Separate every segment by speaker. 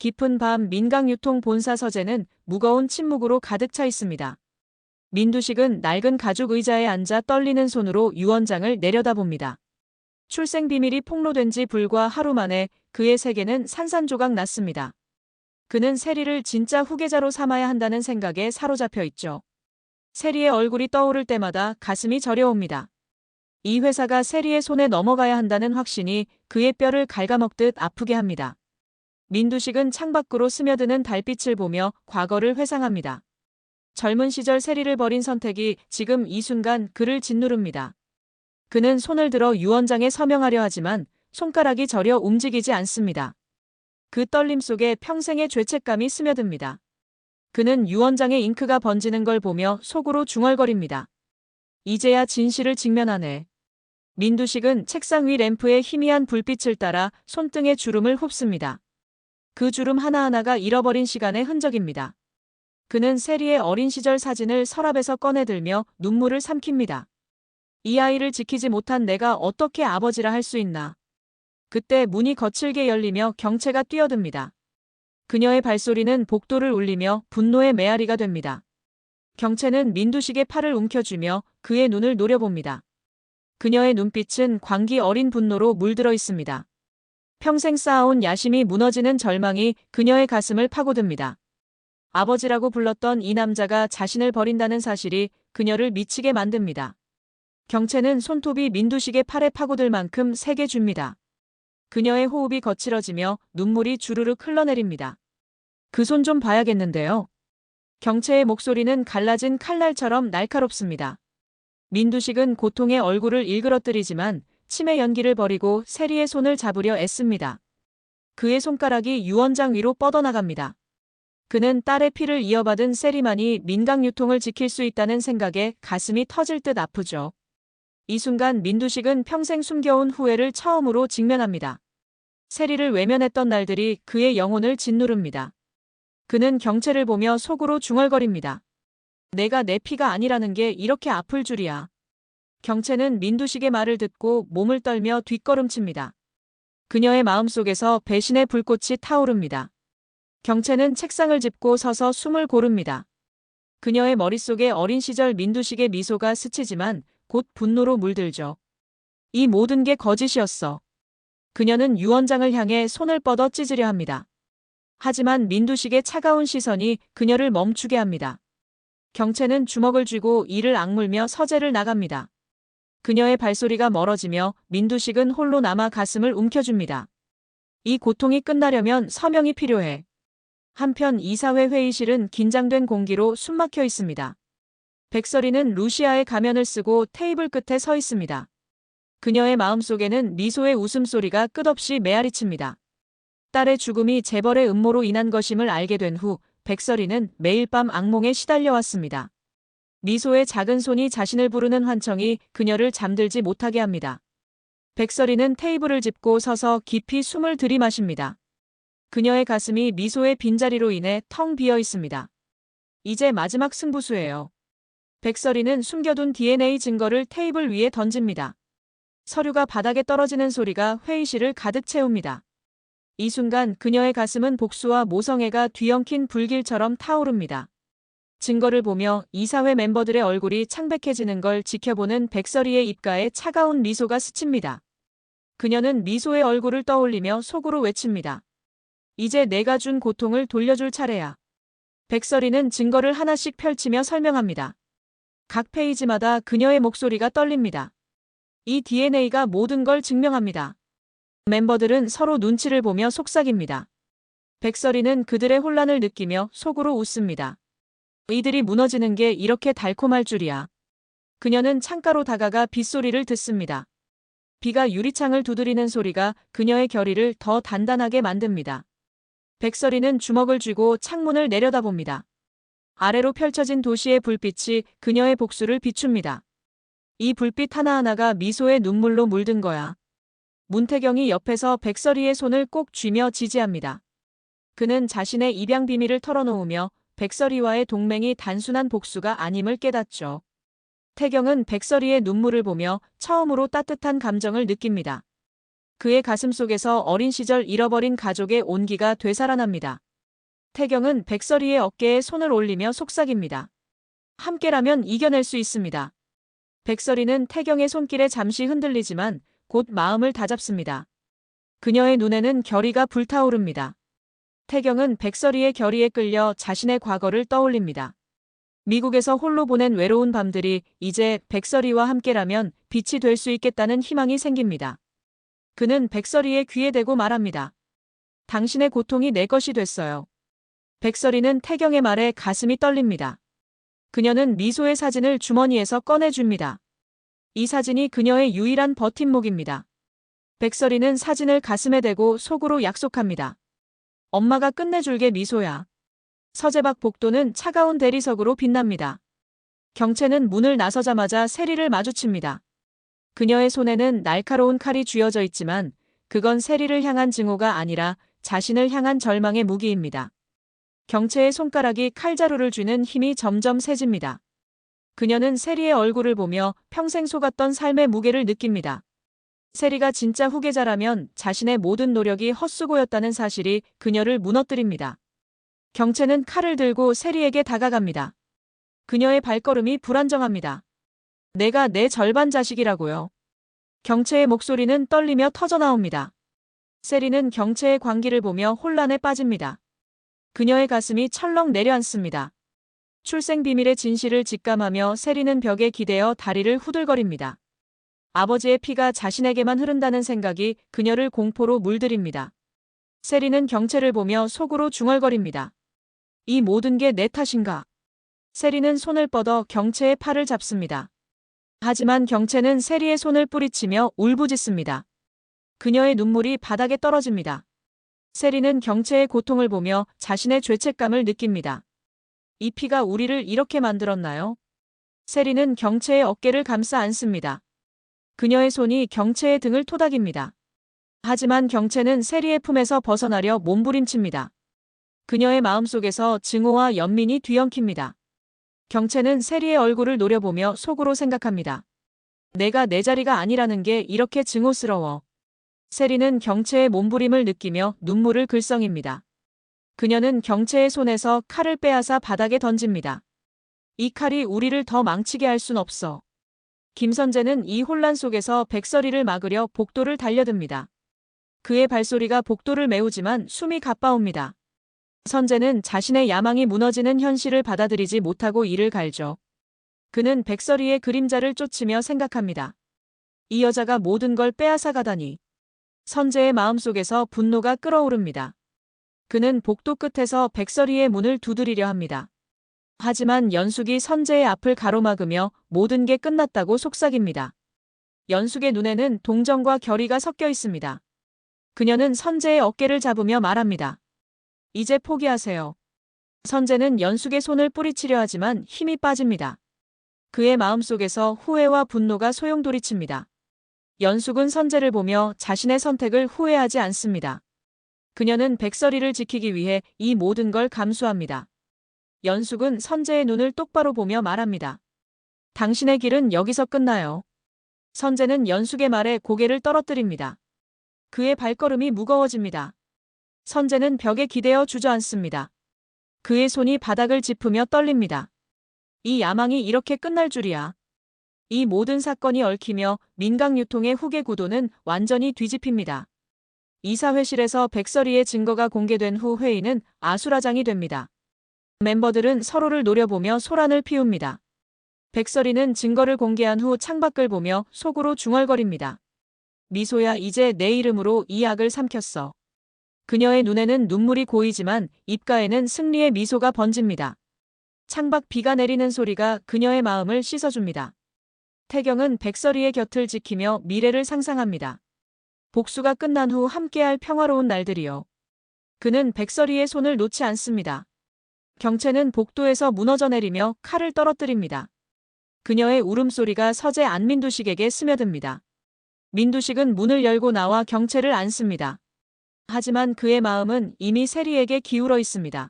Speaker 1: 깊은 밤 민강유통 본사 서재는 무거운 침묵으로 가득 차 있습니다. 민두식은 낡은 가죽 의자에 앉아 떨리는 손으로 유 원장을 내려다봅니다. 출생 비밀이 폭로된 지 불과 하루 만에 그의 세계는 산산조각 났습니다. 그는 세리를 진짜 후계자로 삼아야 한다는 생각에 사로잡혀 있죠. 세리의 얼굴이 떠오를 때마다 가슴이 저려옵니다. 이 회사가 세리의 손에 넘어가야 한다는 확신이 그의 뼈를 갉아먹듯 아프게 합니다. 민두식은 창밖으로 스며드는 달빛을 보며 과거를 회상합니다. 젊은 시절 세리를 버린 선택이 지금 이 순간 그를 짓누릅니다. 그는 손을 들어 유 원장에 서명하려 하지만 손가락이 저려 움직이지 않습니다. 그 떨림 속에 평생의 죄책감이 스며듭니다. 그는 유 원장의 잉크가 번지는 걸 보며 속으로 중얼거립니다. 이제야 진실을 직면하네. 민두식은 책상 위 램프의 희미한 불빛을 따라 손등에 주름을 흡습니다. 그 주름 하나하나가 잃어버린 시간의 흔적입니다. 그는 세리의 어린 시절 사진을 서랍에서 꺼내들며 눈물을 삼킵니다. 이 아이를 지키지 못한 내가 어떻게 아버지라 할 수 있나. 그때 문이 거칠게 열리며 경채가 뛰어듭니다. 그녀의 발소리는 복도를 울리며 분노의 메아리가 됩니다. 경채는 민두식의 팔을 움켜쥐며 그의 눈을 노려봅니다. 그녀의 눈빛은 광기 어린 분노로 물들어 있습니다. 평생 쌓아온 야심이 무너지는 절망이 그녀의 가슴을 파고듭니다. 아버지라고 불렀던 이 남자가 자신을 버린다는 사실이 그녀를 미치게 만듭니다. 경채는 손톱이 민두식의 팔에 파고들 만큼 세게 줍니다. 그녀의 호흡이 거칠어지며 눈물이 주르륵 흘러내립니다. 그 손 좀 봐야겠는데요. 경채의 목소리는 갈라진 칼날처럼 날카롭습니다. 민두식은 고통의 얼굴을 일그러뜨리지만 침의 연기를 버리고 세리의 손을 잡으려 애씁니다. 그의 손가락이 유 원장 위로 뻗어나갑니다. 그는 딸의 피를 이어받은 세리만이 민강유통을 지킬 수 있다는 생각에 가슴이 터질 듯 아프죠. 이 순간 민두식은 평생 숨겨온 후회를 처음으로 직면합니다. 세리를 외면했던 날들이 그의 영혼을 짓누릅니다. 그는 경채를 보며 속으로 중얼거립니다. 내가 내 피가 아니라는 게 이렇게 아플 줄이야. 경채는 민두식의 말을 듣고 몸을 떨며 뒷걸음칩니다. 그녀의 마음속에서 배신의 불꽃이 타오릅니다. 경채는 책상을 짚고 서서 숨을 고릅니다. 그녀의 머릿속에 어린 시절 민두식의 미소가 스치지만 곧 분노로 물들죠. 이 모든 게 거짓이었어. 그녀는 유 원장을 향해 손을 뻗어 찢으려 합니다. 하지만 민두식의 차가운 시선이 그녀를 멈추게 합니다. 경채는 주먹을 쥐고 이를 악물며 서재를 나갑니다. 그녀의 발소리가 멀어지며 민두식은 홀로 남아 가슴을 움켜줍니다. 이 고통이 끝나려면 서명이 필요해. 한편 이사회 회의실은 긴장된 공기로 숨막혀 있습니다. 백설이는 루시아의 가면을 쓰고 테이블 끝에 서 있습니다. 그녀의 마음속에는 미소의 웃음소리가 끝없이 메아리칩니다. 딸의 죽음이 재벌의 음모로 인한 것임을 알게 된 후 백설이는 매일 밤 악몽에 시달려왔습니다. 미소의 작은 손이 자신을 부르는 환청이 그녀를 잠들지 못하게 합니다. 백설이는 테이블을 짚고 서서 깊이 숨을 들이마십니다. 그녀의 가슴이 미소의 빈자리로 인해 텅 비어 있습니다. 이제 마지막 승부수예요. 백설이는 숨겨둔 DNA 증거를 테이블 위에 던집니다. 서류가 바닥에 떨어지는 소리가 회의실을 가득 채웁니다. 이 순간 그녀의 가슴은 복수와 모성애가 뒤엉킨 불길처럼 타오릅니다. 증거를 보며 이사회 멤버들의 얼굴이 창백해지는 걸 지켜보는 백설이의 입가에 차가운 미소가 스칩니다. 그녀는 미소의 얼굴을 떠올리며 속으로 외칩니다. 이제 내가 준 고통을 돌려줄 차례야. 백설이는 증거를 하나씩 펼치며 설명합니다. 각 페이지마다 그녀의 목소리가 떨립니다. 이 DNA가 모든 걸 증명합니다. 멤버들은 서로 눈치를 보며 속삭입니다. 백설이는 그들의 혼란을 느끼며 속으로 웃습니다. 이들이 무너지는 게 이렇게 달콤할 줄이야. 그녀는 창가로 다가가 빗소리를 듣습니다. 비가 유리창을 두드리는 소리가 그녀의 결의를 더 단단하게 만듭니다. 백설이는 주먹을 쥐고 창문을 내려다봅니다. 아래로 펼쳐진 도시의 불빛이 그녀의 복수를 비춥니다. 이 불빛 하나하나가 미소의 눈물로 물든 거야. 문태경이 옆에서 백설이의 손을 꼭 쥐며 지지합니다. 그는 자신의 입양 비밀을 털어놓으며 백설이와의 동맹이 단순한 복수가 아님을 깨닫죠. 태경은 백설이의 눈물을 보며 처음으로 따뜻한 감정을 느낍니다. 그의 가슴 속에서 어린 시절 잃어버린 가족의 온기가 되살아납니다. 태경은 백설이의 어깨에 손을 올리며 속삭입니다. 함께라면 이겨낼 수 있습니다. 백설이는 태경의 손길에 잠시 흔들리지만 곧 마음을 다잡습니다. 그녀의 눈에는 결의가 불타오릅니다. 태경은 백설이의 결의에 끌려 자신의 과거를 떠올립니다. 미국에서 홀로 보낸 외로운 밤들이 이제 백설이와 함께라면 빛이 될 수 있겠다는 희망이 생깁니다. 그는 백설이의 귀에 대고 말합니다. 당신의 고통이 내 것이 됐어요. 백설이는 태경의 말에 가슴이 떨립니다. 그녀는 미소의 사진을 주머니에서 꺼내줍니다. 이 사진이 그녀의 유일한 버팀목입니다. 백설이는 사진을 가슴에 대고 속으로 약속합니다. 엄마가 끝내줄게 미소야. 서재박 복도는 차가운 대리석으로 빛납니다. 경채는 문을 나서자마자 세리를 마주칩니다. 그녀의 손에는 날카로운 칼이 쥐어져 있지만 그건 세리를 향한 증오가 아니라 자신을 향한 절망의 무기입니다. 경채의 손가락이 칼자루를 쥐는 힘이 점점 세집니다. 그녀는 세리의 얼굴을 보며 평생 속았던 삶의 무게를 느낍니다. 세리가 진짜 후계자라면 자신의 모든 노력이 헛수고였다는 사실이 그녀를 무너뜨립니다. 경채는 칼을 들고 세리에게 다가갑니다. 그녀의 발걸음이 불안정합니다. 내가 내 절반 자식이라고요. 경채의 목소리는 떨리며 터져나옵니다. 세리는 경채의 광기를 보며 혼란에 빠집니다. 그녀의 가슴이 철렁 내려앉습니다. 출생 비밀의 진실을 직감하며 세리는 벽에 기대어 다리를 후들거립니다. 아버지의 피가 자신에게만 흐른다는 생각이 그녀를 공포로 물들입니다. 세리는 경채를 보며 속으로 중얼거립니다. 이 모든 게 내 탓인가? 세리는 손을 뻗어 경채의 팔을 잡습니다. 하지만 경채는 세리의 손을 뿌리치며 울부짖습니다. 그녀의 눈물이 바닥에 떨어집니다. 세리는 경채의 고통을 보며 자신의 죄책감을 느낍니다. 이 피가 우리를 이렇게 만들었나요? 세리는 경채의 어깨를 감싸 안습니다. 그녀의 손이 경채의 등을 토닥입니다. 하지만 경채는 세리의 품에서 벗어나려 몸부림칩니다. 그녀의 마음속에서 증오와 연민이 뒤엉킵니다. 경채는 세리의 얼굴을 노려보며 속으로 생각합니다. 내가 내 자리가 아니라는 게 이렇게 증오스러워. 세리는 경채의 몸부림을 느끼며 눈물을 글썽입니다. 그녀는 경채의 손에서 칼을 빼앗아 바닥에 던집니다. 이 칼이 우리를 더 망치게 할 순 없어. 김선재는 이 혼란 속에서 백설이를 막으려 복도를 달려듭니다. 그의 발소리가 복도를 메우지만 숨이 가빠옵니다. 선재는 자신의 야망이 무너지는 현실을 받아들이지 못하고 이를 갈죠. 그는 백설이의 그림자를 쫓으며 생각합니다. 이 여자가 모든 걸 빼앗아 가다니. 선재의 마음속에서 분노가 끓어오릅니다. 그는 복도 끝에서 백설이의 문을 두드리려 합니다. 하지만 연숙이 선재의 앞을 가로막으며 모든 게 끝났다고 속삭입니다. 연숙의 눈에는 동정과 결의가 섞여 있습니다. 그녀는 선재의 어깨를 잡으며 말합니다. 이제 포기하세요. 선재는 연숙의 손을 뿌리치려 하지만 힘이 빠집니다. 그의 마음속에서 후회와 분노가 소용돌이칩니다. 연숙은 선재를 보며 자신의 선택을 후회하지 않습니다. 그녀는 백설이를 지키기 위해 이 모든 걸 감수합니다. 연숙은 선재의 눈을 똑바로 보며 말합니다. 당신의 길은 여기서 끝나요. 선재는 연숙의 말에 고개를 떨어뜨립니다. 그의 발걸음이 무거워집니다. 선재는 벽에 기대어 주저앉습니다. 그의 손이 바닥을 짚으며 떨립니다. 이 야망이 이렇게 끝날 줄이야. 이 모든 사건이 얽히며 민강유통의 후계 구도는 완전히 뒤집힙니다. 이사회실에서 백설이의 증거가 공개된 후 회의는 아수라장이 됩니다. 멤버들은 서로를 노려보며 소란을 피웁니다. 백설이는 증거를 공개한 후 창밖을 보며 속으로 중얼거립니다. 미소야, 이제 내 이름으로 이 악을 삼켰어. 그녀의 눈에는 눈물이 고이지만 입가에는 승리의 미소가 번집니다. 창밖 비가 내리는 소리가 그녀의 마음을 씻어줍니다. 태경은 백설이의 곁을 지키며 미래를 상상합니다. 복수가 끝난 후 함께할 평화로운 날들이요. 그는 백설이의 손을 놓지 않습니다. 경채는 복도에서 무너져 내리며 칼을 떨어뜨립니다. 그녀의 울음소리가 서재 안민두식에게 스며듭니다. 민두식은 문을 열고 나와 경채를 안습니다. 하지만 그의 마음은 이미 세리에게 기울어 있습니다.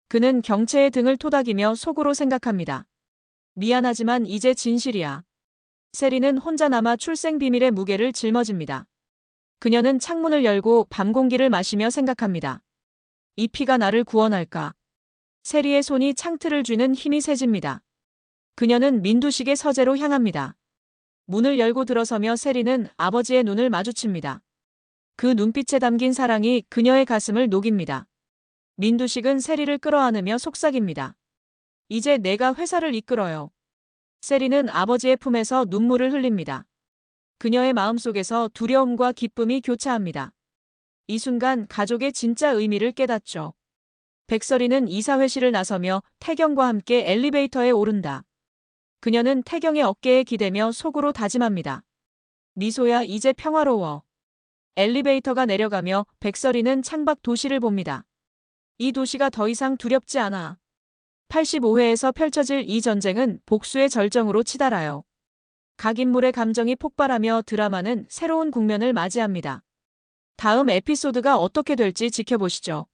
Speaker 1: 그는 경채의 등을 토닥이며 속으로 생각합니다. 미안하지만 이제 진실이야. 세리는 혼자 남아 출생 비밀의 무게를 짊어집니다. 그녀는 창문을 열고 밤 공기를 마시며 생각합니다. 이 피가 나를 구원할까? 세리의 손이 창틀을 쥐는 힘이 세집니다. 그녀는 민두식의 서재로 향합니다. 문을 열고 들어서며 세리는 아버지의 눈을 마주칩니다. 그 눈빛에 담긴 사랑이 그녀의 가슴을 녹입니다. 민두식은 세리를 끌어안으며 속삭입니다. 이제 내가 회사를 이끌어요. 세리는 아버지의 품에서 눈물을 흘립니다. 그녀의 마음속에서 두려움과 기쁨이 교차합니다. 이 순간 가족의 진짜 의미를 깨닫죠. 백설이는 이사회실을 나서며 태경과 함께 엘리베이터에 오른다. 그녀는 태경의 어깨에 기대며 속으로 다짐합니다. 미소야, 이제 평화로워. 엘리베이터가 내려가며 백설이는 창밖 도시를 봅니다. 이 도시가 더 이상 두렵지 않아. 85회에서 펼쳐질 이 전쟁은 복수의 절정으로 치달아요. 각 인물의 감정이 폭발하며 드라마는 새로운 국면을 맞이합니다. 다음 에피소드가 어떻게 될지 지켜보시죠.